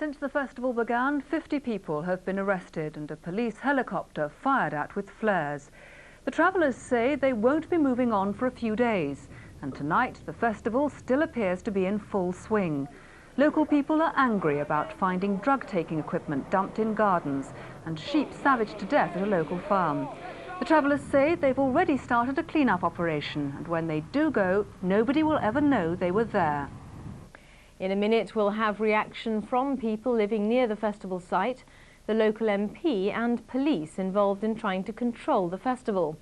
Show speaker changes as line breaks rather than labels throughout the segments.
Since the festival began, 50 people have been arrested and a police helicopter fired at with flares. The travellers say they won't be moving on for a few days, and tonight the festival still appears to be in full swing. Local people are angry about finding drug-taking equipment dumped in gardens and sheep savaged to death at a local farm. The travellers say they've already started a clean-up operation, and when they do go, nobody will ever know they were there.
In a minute, we'll have reaction from people living near the festival site, the local MP and police involved in trying to control the festival.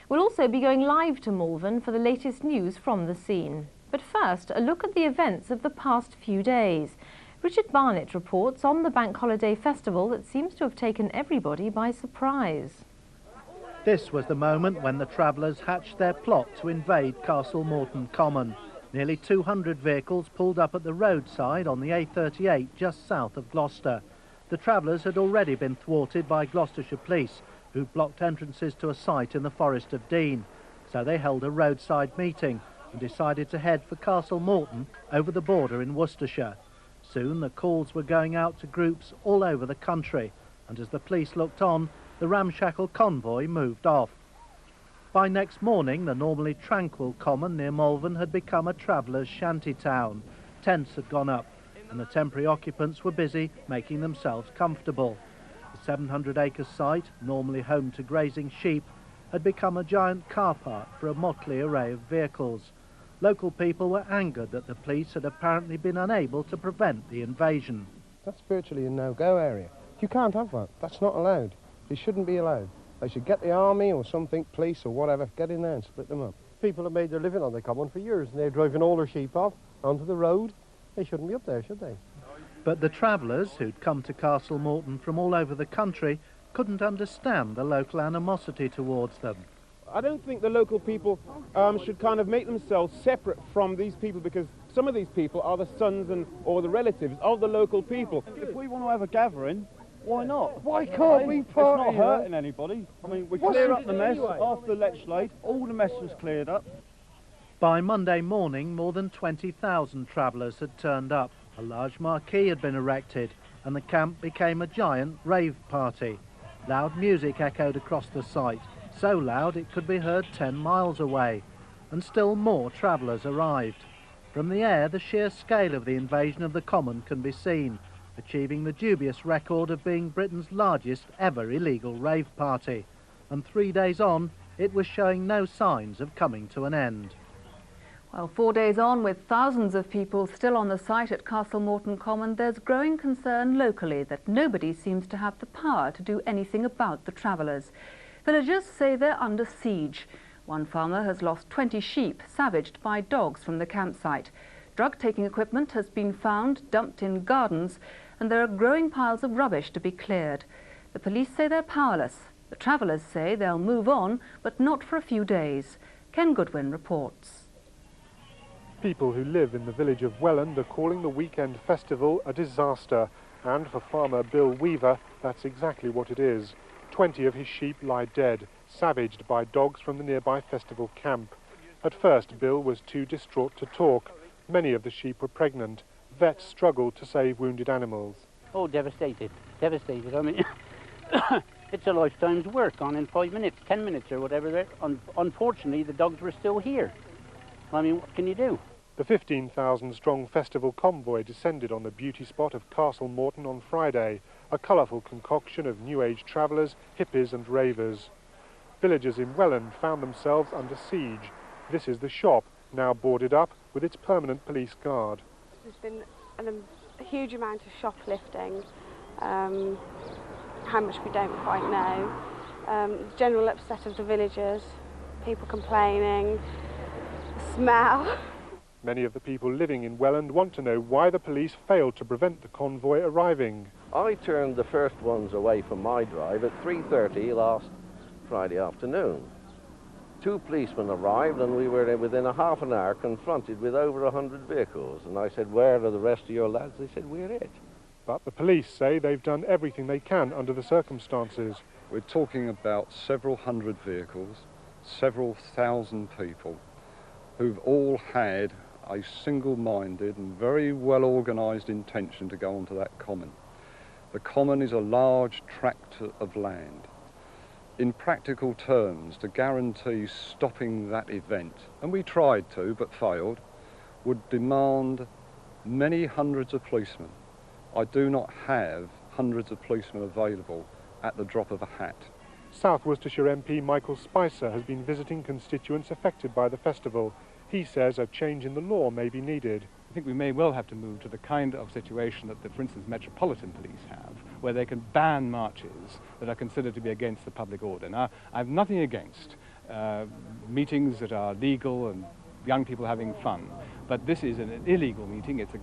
We'll also be going live to Malvern for the latest news from the scene. But first, a look at the events of the past few days. Richard Barnett reports on the Bank Holiday Festival that seems to have taken everybody by surprise.
This was the moment when the travellers hatched their plot to invade Castlemorton Common. Nearly 200 vehicles pulled up at the roadside on the A38 just south of Gloucester. The travellers had already been thwarted by Gloucestershire police, who blocked entrances to a site in the Forest of Dean. So they held a roadside meeting and decided to head for Castlemorton over the border in Worcestershire. Soon the calls were going out to groups all over the country, and as the police looked on, the ramshackle convoy moved off. By next morning, the normally tranquil common near Malvern had become a travellers' shanty town. Tents had gone up, and the temporary occupants were busy making themselves comfortable. The 700-acre site, normally home to grazing sheep, had become a giant car park for a motley array of vehicles. Local people were angered that the police had apparently been unable to prevent the invasion.
That's virtually a no-go area. You can't have that. That's not allowed. It shouldn't be allowed. They should get the army or something, police or whatever, get in there and split them up.
People have made their living on the common for years, and they're driving all their sheep off onto the road. They shouldn't be up there, should they?
But the travellers, who'd come to Castlemorton from all over the country, couldn't understand the local animosity towards them.
I don't think the local people should kind of make themselves separate from these people, because some of these people are the sons or the relatives of the local people.
If we want to have a gathering, why not?
Why can't we party?
It's not hurting anybody. I mean, we clear up the mess after the legislate. All the mess was cleared up.
By Monday morning, more than 20,000 travellers had turned up. A large marquee had been erected, and the camp became a giant rave party. Loud music echoed across the site, so loud it could be heard 10 miles away, and still more travellers arrived. From the air, the sheer scale of the invasion of the common can be seen, achieving the dubious record of being Britain's largest ever illegal rave party. And 3 days on, it was showing no signs of coming to an end.
Well, 4 days on, with thousands of people still on the site at Castlemorton Common, there's growing concern locally that nobody seems to have the power to do anything about the travellers. Villagers say they're under siege. One farmer has lost 20 sheep savaged by dogs from the campsite. Drug-taking equipment has been found dumped in gardens, and there are growing piles of rubbish to be cleared. The police say they're powerless. The travellers say they'll move on, but not for a few days. Ken Goodwin reports.
People who live in the village of Welland are calling the weekend festival a disaster, and for farmer Bill Weaver, that's exactly what it is. 20 of his sheep lie dead, savaged by dogs from the nearby festival camp. At first, Bill was too distraught to talk. Many of the sheep were pregnant. Vets struggled to save wounded animals.
Oh, devastated, devastated. I mean, it's a lifetime's work gone in 5 minutes, 10 minutes or whatever. Unfortunately, the dogs were still here. I mean, what can you do?
The 15,000-strong festival convoy descended on the beauty spot of Castlemorton on Friday, a colourful concoction of New Age travellers, hippies and ravers. Villagers in Welland found themselves under siege. This is the shop, now boarded up with its permanent police guard.
There's been a huge amount of shoplifting, how much we don't quite know, general upset of the villagers, people complaining, the smell.
Many of the people living in Welland want to know why the police failed to prevent the convoy arriving.
I turned the first ones away from my drive at 3:30 last Friday afternoon. 2 policemen arrived and we were within a half an hour confronted with over 100 vehicles. And I said, where are the rest of your lads? They said, we're it.
But the police say they've done everything they can under the circumstances.
We're talking about several hundred vehicles, several thousand people who've all had a single-minded and very well-organised intention to go onto that common. The common is a large tract of land. In practical terms, to guarantee stopping that event, and we tried to but failed, would demand many hundreds of policemen. I do not have hundreds of policemen available at the drop of a hat.
South Worcestershire MP Michael Spicer has been visiting constituents affected by the festival. He says a change in the law may be needed.
I think we may well have to move to the kind of situation that, for instance, Metropolitan Police have, where they can ban marches that are considered to be against the public order. Now, I have nothing against meetings that are legal and young people having fun, but this is an illegal meeting. It's a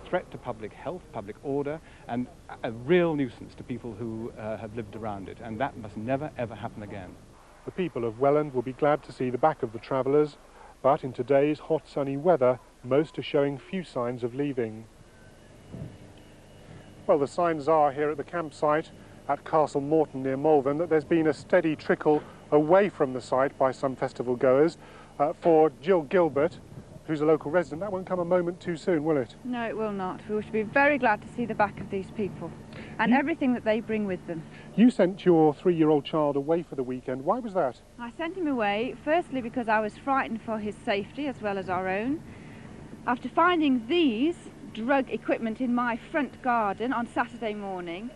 threat to public health, public order, and a real nuisance to people who have lived around it, and that must never, ever happen again.
The people of Welland will be glad to see the back of the travellers, but in today's hot sunny weather, most are showing few signs of leaving. Well, the signs are here at the campsite at Castlemorton near Malvern that there's been a steady trickle away from the site by some festival goers. For Jill Gilbert, who's a local resident, that won't come a moment too soon, will it?
No, it will not. We should be very glad to see the back of these people and everything that they bring with them.
You sent your 3-year-old child away for the weekend. Why was that?
I sent him away, firstly because I was frightened for his safety as well as our own. After finding these drug equipment in my front garden on Saturday morning,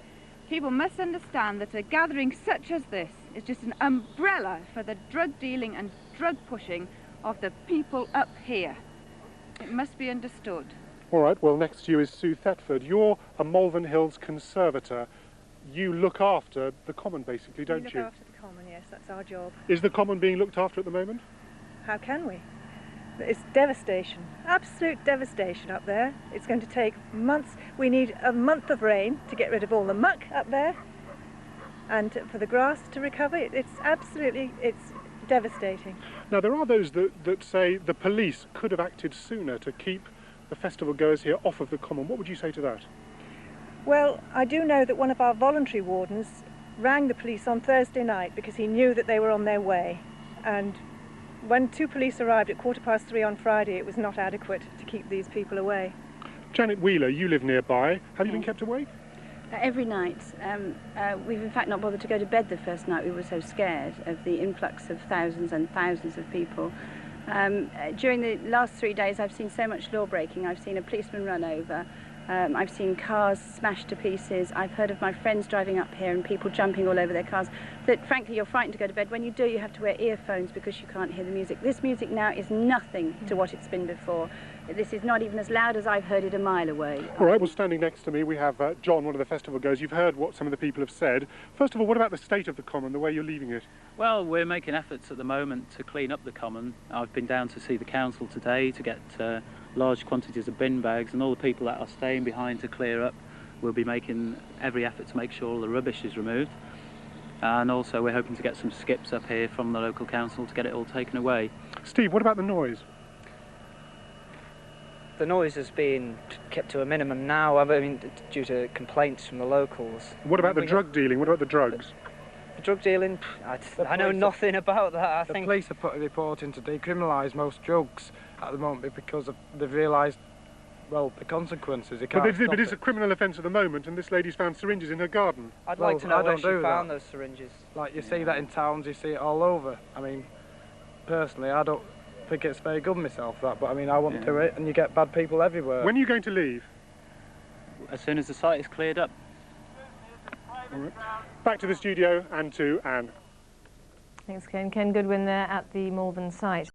people must understand that a gathering such as this is just an umbrella for the drug dealing and drug pushing of the people up here. It must be understood.
All right, well, next to you is Sue Thetford. You're a Malvern Hills conservator. You look after the common, basically, don't you?
We look after the common, yes, that's our job.
Is the common being looked after at the moment?
How can we? It's devastation, absolute devastation up there. It's going to take months. We need a month of rain to get rid of all the muck up there and for the grass to recover. It's devastating.
Now, there are those that say the police could have acted sooner to keep the festival goers here off of the common. What would you say to that?
Well, I do know that one of our voluntary wardens rang the police on Thursday night because he knew that they were on their way, and when 2 police arrived at 3:15 on Friday, it was not adequate to keep these people away.
Janet Wheeler, you live nearby. Have you been kept awake?
Every night. We've in fact not bothered to go to bed the first night. We were so scared of the influx of thousands and thousands of people. During the last 3 days I've seen so much law breaking. I've seen a policeman run over. I've seen cars smashed to pieces. I've heard of my friends driving up here and people jumping all over their cars. That frankly you're frightened to go to bed. When you do, you have to wear earphones because you can't hear the music. This music now is nothing to what it's been before. This is not even as loud as I've heard it a mile away.
All right, well, standing next to me we have John, one of the festival goers. You've heard what some of the people have said. First of all, what about the state of the common, the way you're leaving it?
Well, we're making efforts at the moment to clean up the common. I've been down to see the council today to get large quantities of bin bags, and all the people that are staying behind to clear up will be making every effort to make sure all the rubbish is removed. And also we're hoping to get some skips up here from the local council to get it all taken away.
Steve, what about the noise?
The noise has been kept to a minimum now, I mean, due to complaints from the locals.
What about the drug dealing? What about the drugs?
The drug dealing? I know nothing about that. I
the
think
police have put a report in to decriminalise most drugs at the moment because they've realised, well, the consequences.
But it's a criminal offence at the moment, and this lady's found syringes in her garden.
I'd like to know where she found those syringes.
Like, you see that in towns, you see it all over. I mean, personally, I don't think it's very good myself, that, but I mean, I wouldn't do it, and you get bad people everywhere.
When are you going to leave?
As soon as the site is cleared up.
All right. Back to the studio and to Anne.
Thanks, Ken. Ken Goodwin there at the Malvern site.